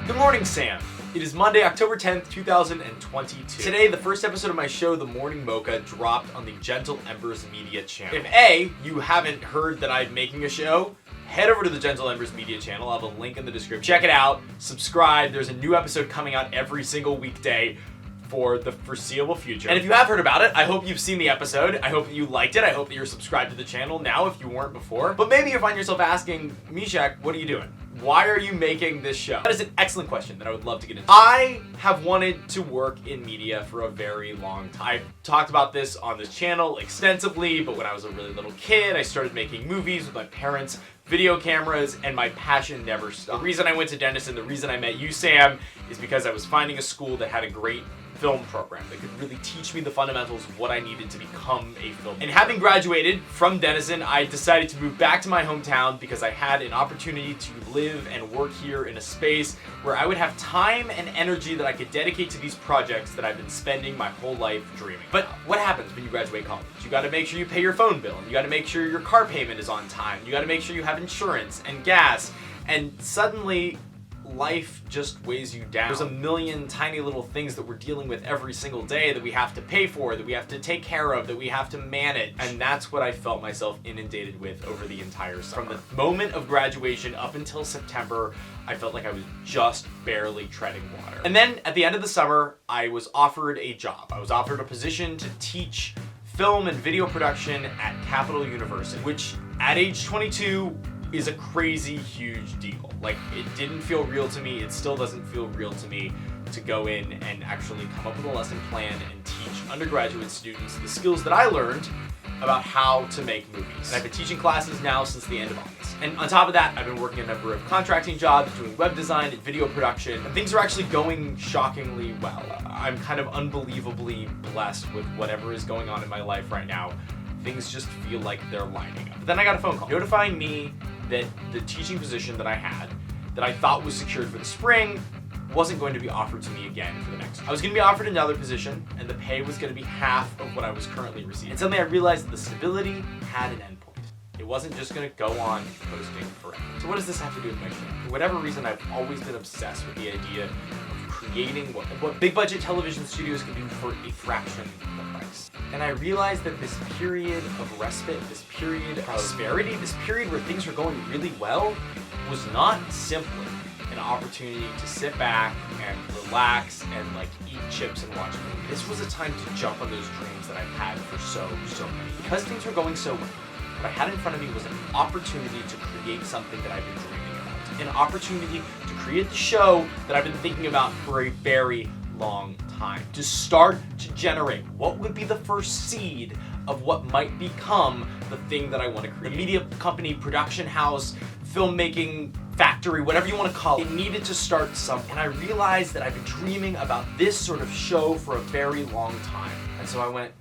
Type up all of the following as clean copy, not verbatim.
Good morning, Sam. It is Monday, October 10th, 2022. Today, the first episode of my show, The Morning Mocha, dropped on the Gentle Embers Media channel. If A, you haven't heard that I'm making a show, head over to the Gentle Embers Media channel. I'll have a link in the description. Check it out, subscribe. There's a new episode coming out every single weekday for the foreseeable future. And if you have heard about it, I hope you've seen the episode. I hope that you liked it. I hope that you're subscribed to the channel now if you weren't before. But maybe you find yourself asking, Meshach, what are you doing? Why are you making this show? That is an excellent question that I would love to get into. I have wanted to work in media for a very long time. I've talked about this on this channel extensively, but when I was a really little kid, I started making movies with my parents' video cameras, and my passion never stopped. The reason I went to Denison, the reason I met you, Sam, is because I was finding a school that had a great film program that could really teach me the fundamentals of what I needed to become a filmmaker. And having graduated from Denison, I decided to move back to my hometown because I had an opportunity to live and work here in a space where I would have time and energy that I could dedicate to these projects that I've been spending my whole life dreaming. But what happens when you graduate college? You gotta make sure you pay your phone bill, and you gotta make sure your car payment is on time, you gotta make sure you have insurance and gas, and suddenly life just weighs you down. There's a million tiny little things that we're dealing with every single day that we have to pay for, that we have to take care of, that we have to manage. And that's what I felt myself inundated with over the entire summer. From the moment of graduation up until September, I felt like I was just barely treading water. And then at the end of the summer, I was offered a job. I was offered a position to teach film and video production at Capital University, which at age 22 is a crazy huge deal. Like, it didn't feel real to me, it still doesn't feel real to me to go in and actually come up with a lesson plan and teach undergraduate students the skills that I learned about how to make movies. And I've been teaching classes now since the end of August. And on top of that, I've been working a number of contracting jobs, doing web design and video production, and things are actually going shockingly well. I'm kind of unbelievably blessed with whatever is going on in my life right now. Things just feel like they're lining up. But then I got a phone call notifying me that the teaching position that I had, that I thought was secured for the spring, wasn't going to be offered to me again for the next. I was going to be offered another position, and the pay was going to be half of what I was currently receiving. And suddenly I realized that the stability had an endpoint. It wasn't just going to go on posting forever. So what does this have to do with my show? For whatever reason, I've always been obsessed with the idea of creating what big budget television studios can do for a fraction of the price. And I realized that this period of respite, this period of prosperity, this period where things were going really well, was not simply an opportunity to sit back and relax and like eat chips and watch a movie. This was a time to jump on those dreams that I've had for so many. Because things were going so well, what I had in front of me was an opportunity to create something that I've been dreaming about. An opportunity to create the show that I've been thinking about for a very long time. To start to generate what would be the first seed of what might become the thing that I want to create. The media company, production house, filmmaking factory, whatever you want to call it. It needed to start somewhere. And I realized that I've been dreaming about this sort of show for a very long time. And so I went,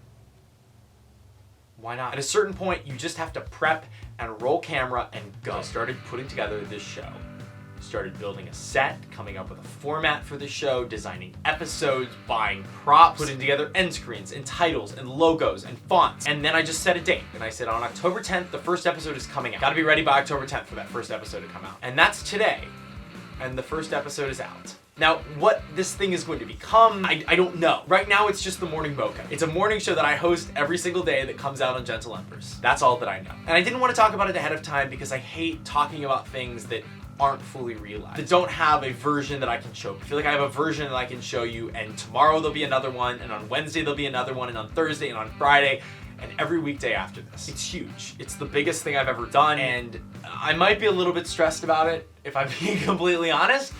why not? At a certain point, you just have to prep and roll camera and go. I started putting together this show. Started building a set, coming up with a format for the show, designing episodes, buying props, putting together end screens and titles and logos and fonts. And then I just set a date, and I said on October 10th, the first episode is coming out. Gotta be ready by October 10th for that first episode to come out. And that's today, and the first episode is out. Now, what this thing is going to become, I don't know. Right now, it's just The Morning Mocha. It's a morning show that I host every single day that comes out on Gentle Embers. That's all that I know. And I didn't want to talk about it ahead of time because I hate talking about things that aren't fully realized, that don't have a version that I can show. I feel like I have a version that I can show you, and tomorrow there'll be another one, and on Wednesday there'll be another one, and on Thursday, and on Friday, and every weekday after this. It's huge. It's the biggest thing I've ever done, and I might be a little bit stressed about it, if I'm being completely honest,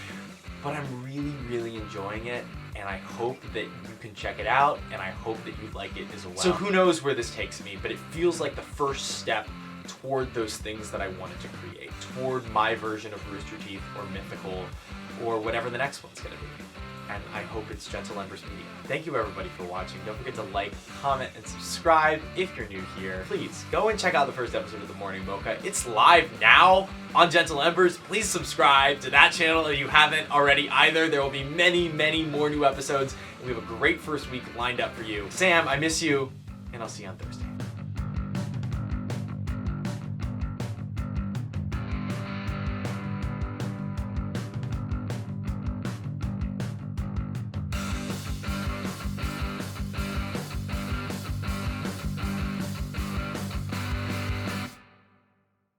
but I'm really enjoying it, and I hope that you can check it out, and I hope that you like it as well. So who knows where this takes me, but it feels like the first step toward those things that I wanted to create, toward my version of Rooster Teeth or Mythical or whatever the next one's gonna be. And I hope it's Gentle Embers Media. Thank you everybody for watching. Don't forget to like, comment, and subscribe if you're new here. Please go and check out the first episode of The Morning Mocha. It's live now on Gentle Embers. Please subscribe to that channel if you haven't already either. There will be many more new episodes, and we have a great first week lined up for you. Sam, I miss you, and I'll see you on Thursday.